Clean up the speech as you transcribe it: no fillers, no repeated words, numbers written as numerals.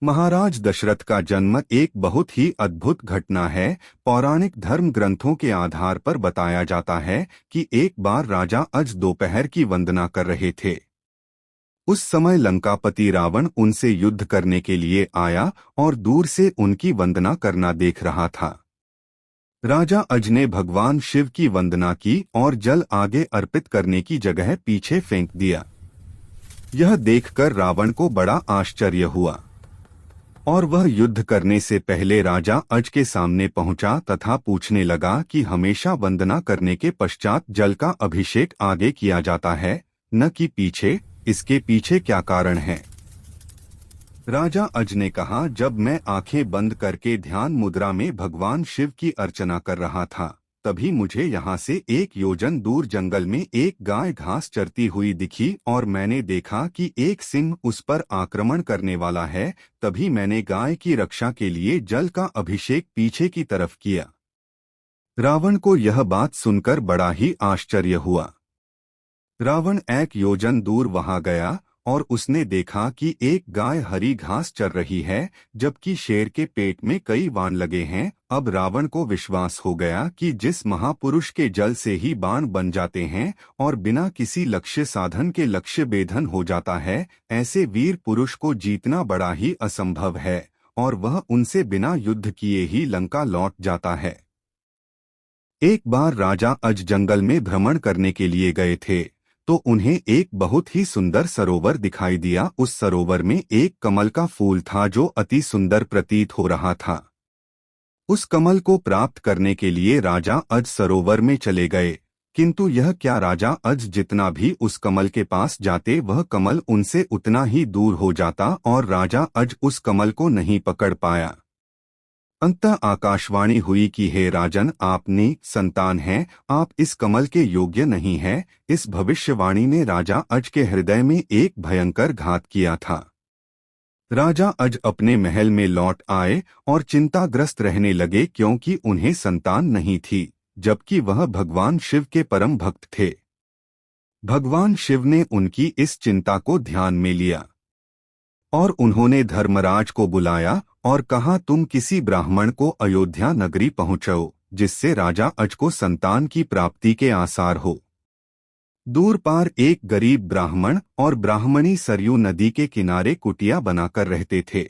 महाराज दशरथ का जन्म एक बहुत ही अद्भुत घटना है। पौराणिक धर्म ग्रंथों के आधार पर बताया जाता है कि एक बार राजा अज दोपहर की वंदना कर रहे थे। उस समय लंकापति रावण उनसे युद्ध करने के लिए आया और दूर से उनकी वंदना करना देख रहा था। राजा अज ने भगवान शिव की वंदना की और जल आगे अर्पित करने की जगह पीछे फेंक दिया। यह देखकर रावण को बड़ा आश्चर्य हुआ और वह युद्ध करने से पहले राजा अज के सामने पहुंचा तथा पूछने लगा कि हमेशा वंदना करने के पश्चात जल का अभिषेक आगे किया जाता है, न कि पीछे। इसके पीछे क्या कारण है? राजा अज ने कहा, जब मैं आंखें बंद करके ध्यान मुद्रा में भगवान शिव की अर्चना कर रहा था, तभी मुझे यहाँ से 1 योजन दूर जंगल में एक गाय घास चरती हुई दिखी और मैंने देखा कि एक सिंह उस पर आक्रमण करने वाला है। तभी मैंने गाय की रक्षा के लिए जल का अभिषेक पीछे की तरफ किया। रावण को यह बात सुनकर बड़ा ही आश्चर्य हुआ। रावण 1 योजन दूर वहां गया और उसने देखा कि एक गाय हरी घास चर रही है, जबकि शेर के पेट में कई बाण लगे हैं। अब रावण को विश्वास हो गया कि जिस महापुरुष के जल से ही बाण बन जाते हैं और बिना किसी लक्ष्य साधन के लक्ष्य भेदन हो जाता है, ऐसे वीर पुरुष को जीतना बड़ा ही असंभव है और वह उनसे बिना युद्ध किए ही लंका लौट जाता है। एक बार राजा अज जंगल में भ्रमण करने के लिए गए थे तो उन्हें एक बहुत ही सुंदर सरोवर दिखाई दिया। उस सरोवर में एक कमल का फूल था जो अति सुंदर प्रतीत हो रहा था। उस कमल को प्राप्त करने के लिए राजा अज सरोवर में चले गए, किंतु यह क्या, राजा अज जितना भी उस कमल के पास जाते वह कमल उनसे उतना ही दूर हो जाता और राजा अज उस कमल को नहीं पकड़ पाया। अंततः आकाशवाणी हुई कि हे राजन, आपने संतान हैं, आप इस कमल के योग्य नहीं हैं। इस भविष्यवाणी ने राजा अज के हृदय में एक भयंकर घात किया था। राजा अज अपने महल में लौट आए और चिंताग्रस्त रहने लगे, क्योंकि उन्हें संतान नहीं थी, जबकि वह भगवान शिव के परम भक्त थे। भगवान शिव ने उनकी इस चिंता को ध्यान में लिया और उन्होंने धर्मराज को बुलाया और कहा, तुम किसी ब्राह्मण को अयोध्या नगरी पहुंचाओ, जिससे राजा अज को संतान की प्राप्ति के आसार हो। दूर पार एक गरीब ब्राह्मण और ब्राह्मणी सरयू नदी के किनारे कुटिया बनाकर रहते थे।